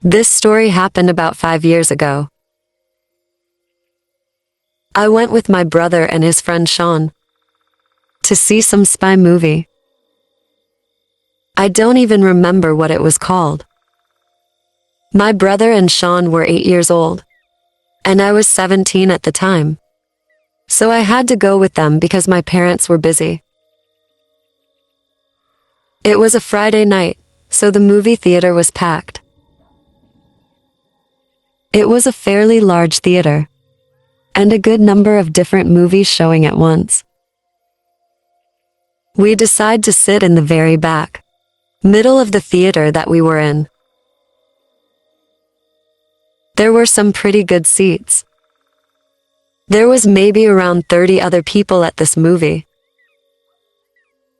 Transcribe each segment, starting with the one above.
This story happened about 5 years ago. I went with my brother and his friend Sean to see some spy movie. I don't even remember what it was called. My brother and Sean were 8 years old, and I was 17 at the time. So I had to go with them because my parents were busy. It was a Friday night, so the movie theater was packed. It was a fairly large theater, and a good number of different movies showing at once. We decided to sit in the very back, middle of the theater that we were in. There were some pretty good seats. There was maybe around 30 other people at this movie.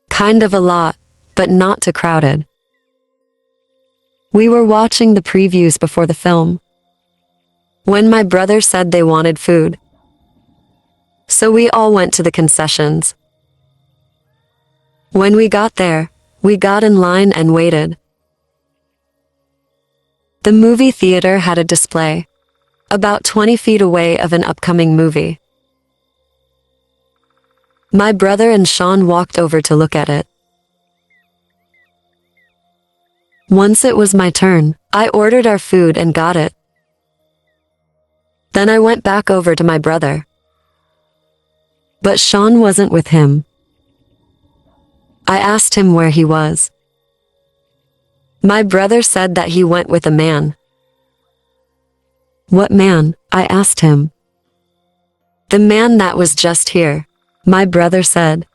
Kind of a lot, but not too crowded. We were watching the previews before the film, when my brother said they wanted food. So we all went to the concessions. When we got there, we got in line and waited. The movie theater had a display, about 20 feet away of an upcoming movie. My brother and Sean walked over to look at it. Once it was my turn, I ordered our food and got it. Then I went back over to my brother. But Sean wasn't with him. I asked him where he was. My brother said that he went with a man. What man? I asked him. The man that was just here, my brother said.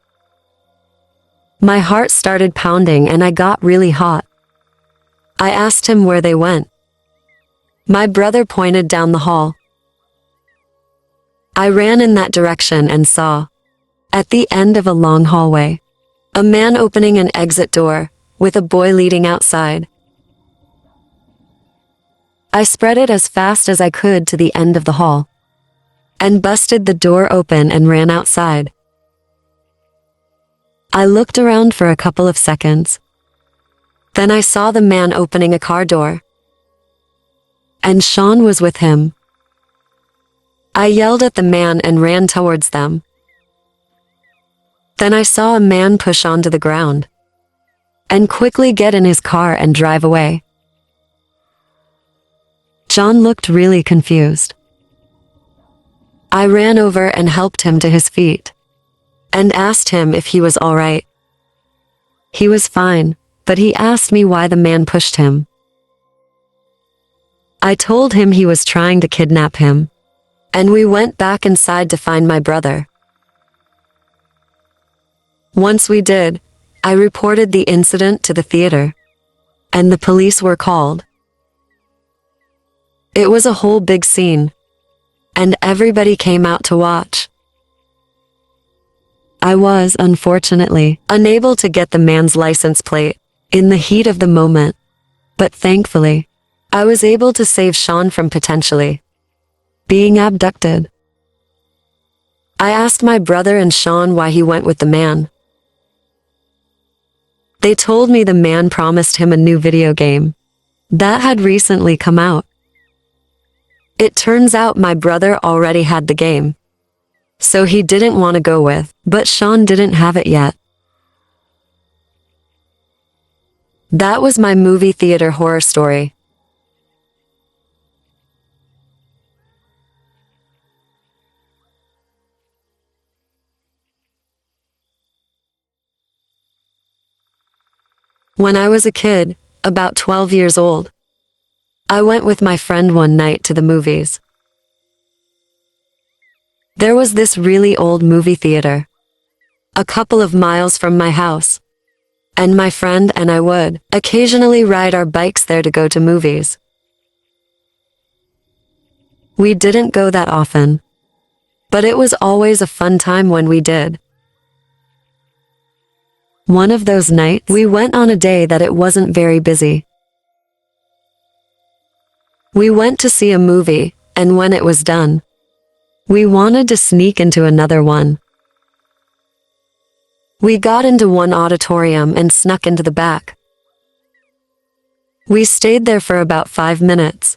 My heart started pounding and I got really hot. I asked him where they went. My brother pointed down the hall. I ran in that direction and saw, at the end of a long hallway, a man opening an exit door, with a boy leading outside. I spread it as fast as I could to the end of the hall, and busted the door open and ran outside. I looked around for a couple of seconds. Then I saw the man opening a car door, and Sean was with him. I yelled at the man and ran towards them. Then I saw a man push onto the ground and quickly get in his car and drive away. John looked really confused. I ran over and helped him to his feet and asked him if he was all right. He was fine, but he asked me why the man pushed him. I told him he was trying to kidnap him, and we went back inside to find my brother. Once we did, I reported the incident to the theater, and the police were called. It was a whole big scene, and everybody came out to watch. I was, unfortunately, unable to get the man's license plate in the heat of the moment, but thankfully, I was able to save Sean from potentially being abducted. I asked my brother and Sean why he went with the man. They told me the man promised him a new video game that had recently come out. It turns out my brother already had the game, so he didn't want to go with, but Sean didn't have it yet. That was my movie theater horror story. When I was a kid, about 12 years old, I went with my friend one night to the movies. There was this really old movie theater, a couple of miles from my house, and my friend and I would occasionally ride our bikes there to go to movies. We didn't go that often, but it was always a fun time when we did. One of those nights, we went on a day that it wasn't very busy. We went to see a movie, and when it was done, we wanted to sneak into another one. We got into one auditorium and snuck into the back. We stayed there for about 5 minutes,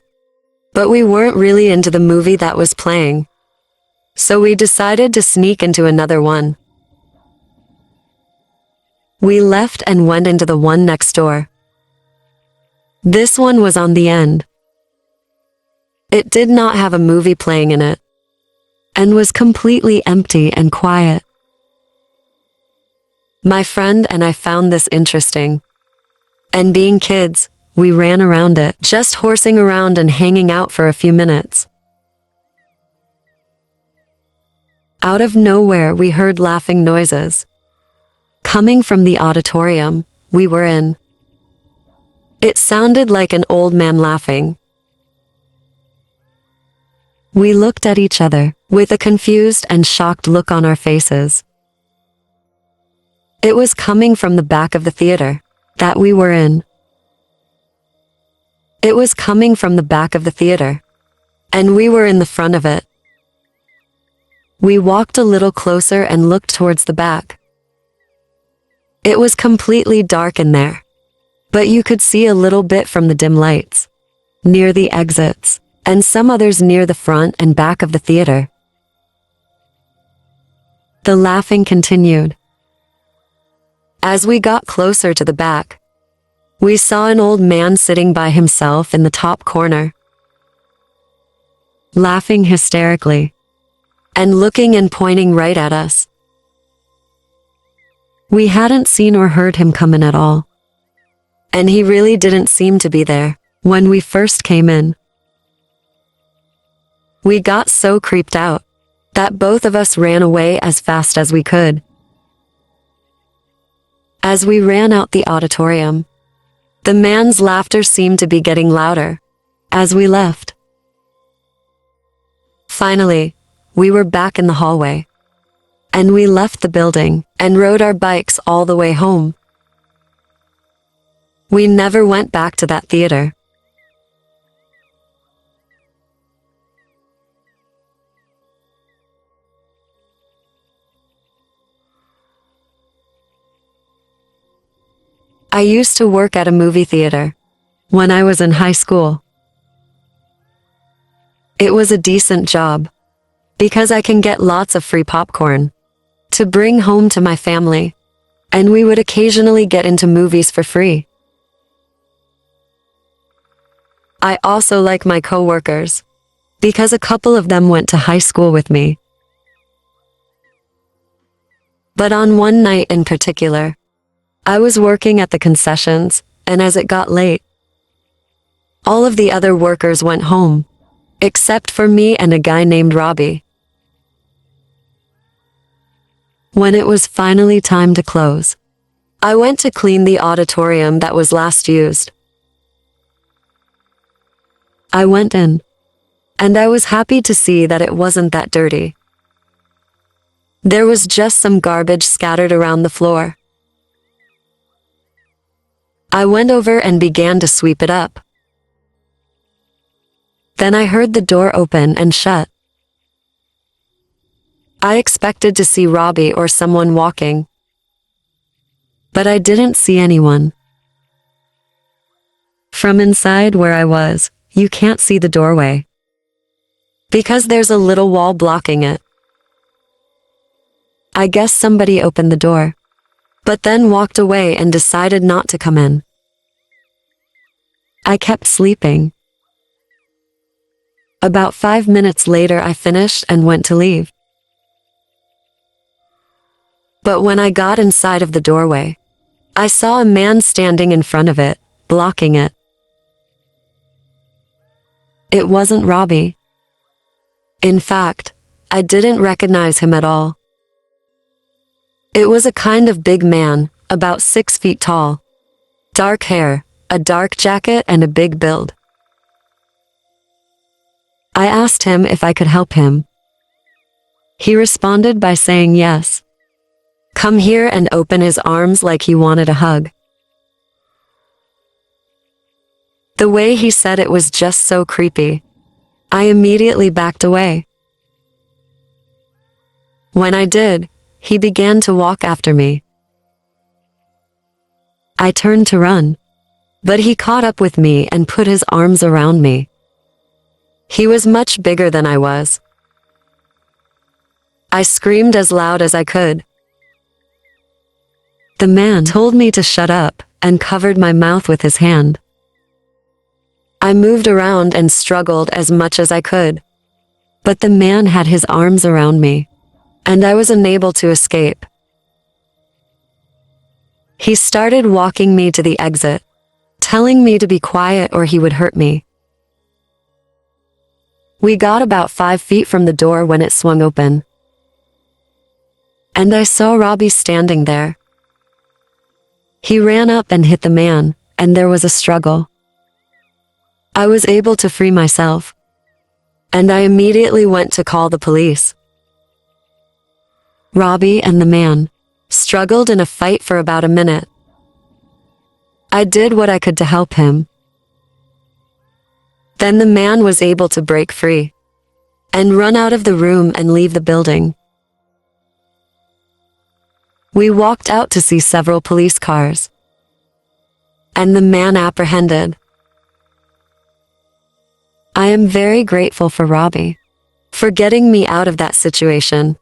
but we weren't really into the movie that was playing, so we decided to sneak into another one. We left and went into the one next door. This one was on the end. It did not have a movie playing in it, and was completely empty and quiet. My friend and I found this interesting, and being kids, we ran around it, just horsing around and hanging out for a few minutes. Out of nowhere, we heard laughing noises, coming from the auditorium we were in. It sounded like an old man laughing. We looked at each other, with a confused and shocked look on our faces. It was coming from the back of the theater that we were in. It was coming from the back of the theater, and we were in the front of it. We walked a little closer and looked towards the back. It was completely dark in there, but you could see a little bit from the dim lights, near the exits, and some others near the front and back of the theater. The laughing continued. As we got closer to the back, we saw an old man sitting by himself in the top corner, laughing hysterically, and looking and pointing right at us. We hadn't seen or heard him come in at all, and he really didn't seem to be there when we first came in. We got so creeped out that both of us ran away as fast as we could. As we ran out the auditorium, the man's laughter seemed to be getting louder as we left. Finally, we were back in the hallway, and we left the building and rode our bikes all the way home. We never went back to that theater. I used to work at a movie theater when I was in high school. It was a decent job because I can get lots of free popcorn to bring home to my family, and we would occasionally get into movies for free. I also like my coworkers because a couple of them went to high school with me. But on one night in particular, I was working at the concessions, and as it got late, all of the other workers went home, except for me and a guy named Robbie. When it was finally time to close, I went to clean the auditorium that was last used. I went in, and I was happy to see that it wasn't that dirty. There was just some garbage scattered around the floor. I went over and began to sweep it up. Then I heard the door open and shut. I expected to see Robbie or someone walking, but I didn't see anyone. From inside where I was, you can't see the doorway because there's a little wall blocking it. I guess somebody opened the door, but then walked away and decided not to come in. I kept sleeping. About 5 minutes later, I finished and went to leave. But when I got inside of the doorway, I saw a man standing in front of it, blocking it. It wasn't Robbie. In fact, I didn't recognize him at all. It was a kind of big man, about 6 feet tall, dark hair, a dark jacket, and a big build. I asked him if I could help him. He responded by saying yes. Come here, and open his arms like he wanted a hug. The way he said it was just so creepy. I immediately backed away. When I did, he began to walk after me. I turned to run, But he caught up with me and put his arms around me. He was much bigger than I was. I screamed as loud as I could. The man told me to shut up and covered my mouth with his hand. I moved around and struggled as much as I could. But the man had his arms around me, and I was unable to escape. He started walking me to the exit, telling me to be quiet or he would hurt me. We got about 5 feet from the door when it swung open, and I saw Robbie standing there. He ran up and hit the man, and there was a struggle. I was able to free myself, and I immediately went to call the police. Robbie and the man struggled in a fight for about a minute. I did what I could to help him. Then the man was able to break free and run out of the room and leave the building. We walked out to see several police cars, and the man apprehended. I am very grateful for Robbie for getting me out of that situation.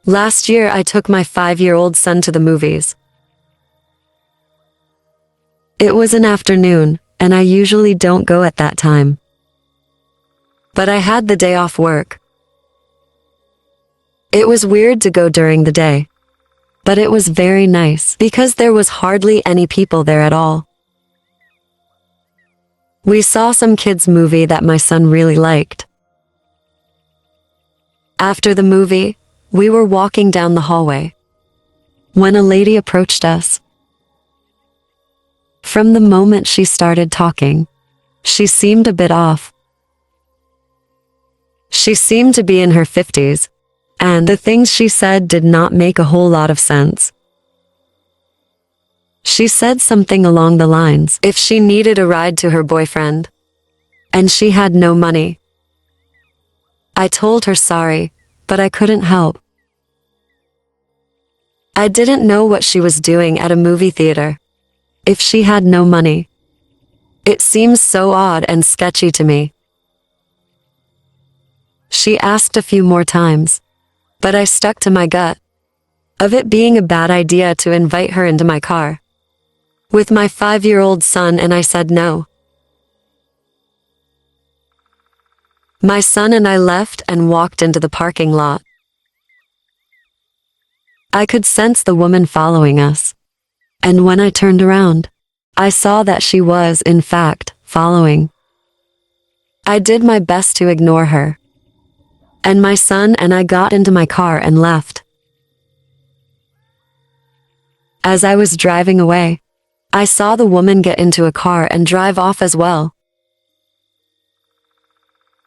Last year, I took my 5-year-old son to the movies. It was an afternoon, and I usually don't go at that time. But I had the day off work. It was weird to go during the day, but it was very nice because there was hardly any people there at all. We saw some kids' movie that my son really liked. After the movie, we were walking down the hallway when a lady approached us. From the moment she started talking, she seemed a bit off. She seemed to be in her 50s, and the things she said did not make a whole lot of sense. She said something along the lines if she needed a ride to her boyfriend, and she had no money. I told her sorry, but I couldn't help. I didn't know what she was doing at a movie theater if she had no money. It seems so odd and sketchy to me. She asked a few more times, but I stuck to my gut of it being a bad idea to invite her into my car with my 5-year-old son, and I said no. My son and I left and walked into the parking lot. I could sense the woman following us, and when I turned around, I saw that she was, in fact, following. I did my best to ignore her, and my son and I got into my car and left. As I was driving away, I saw the woman get into a car and drive off as well.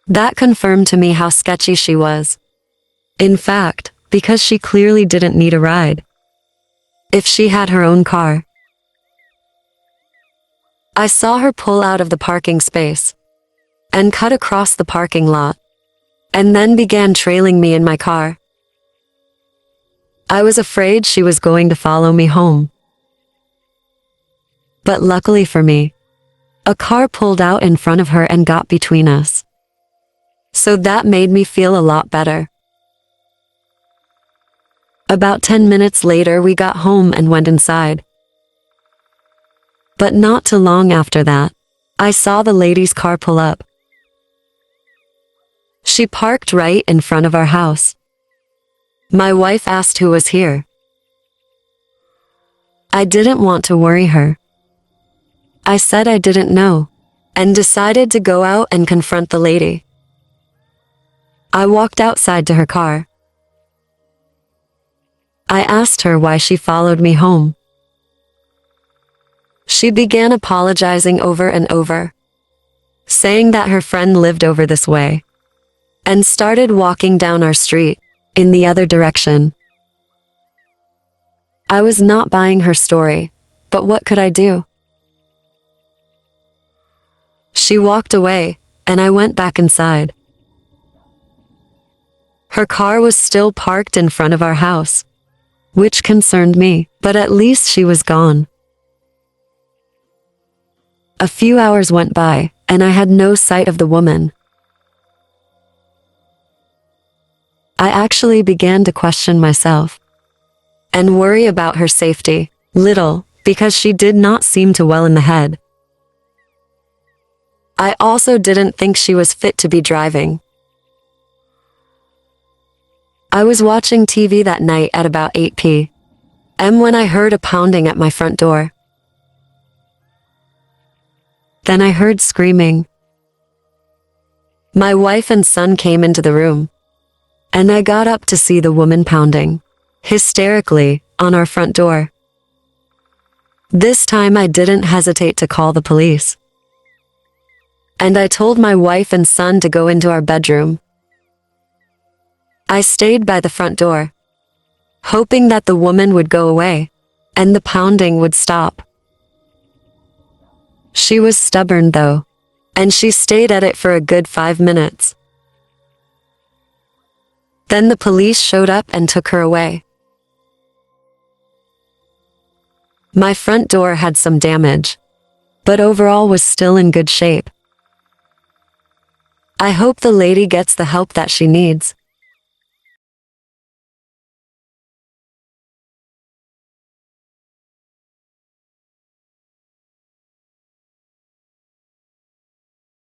That confirmed to me how sketchy she was. In fact, because she clearly didn't need a ride if she had her own car. I saw her pull out of the parking space and cut across the parking lot, and then began trailing me in my car. I was afraid she was going to follow me home. But luckily for me, a car pulled out in front of her and got between us. So that made me feel a lot better. About 10 minutes later, we got home and went inside. But not too long after that, I saw the lady's car pull up. She parked right in front of our house. My wife asked who was here. I didn't want to worry her. I said I didn't know, and decided to go out and confront the lady. I walked outside to her car. I asked her why she followed me home. She began apologizing over and over, saying that her friend lived over this way, and started walking down our street in the other direction. I was not buying her story, but what could I do? She walked away, and I went back inside. Her car was still parked in front of our house, which concerned me, but at least she was gone. A few hours went by, and I had no sight of the woman. I actually began to question myself and worry about her safety, little, because she did not seem too well in the head. I also didn't think she was fit to be driving. I was watching TV that night at about 8 p.m. when I heard a pounding at my front door. Then I heard screaming. My wife and son came into the room, and I got up to see the woman pounding, hysterically, on our front door. This time I didn't hesitate to call the police. And I told my wife and son to go into our bedroom. I stayed by the front door, hoping that the woman would go away, and the pounding would stop. She was stubborn though, and she stayed at it for a good 5 minutes. Then the police showed up and took her away. My front door had some damage, but overall was still in good shape. I hope the lady gets the help that she needs.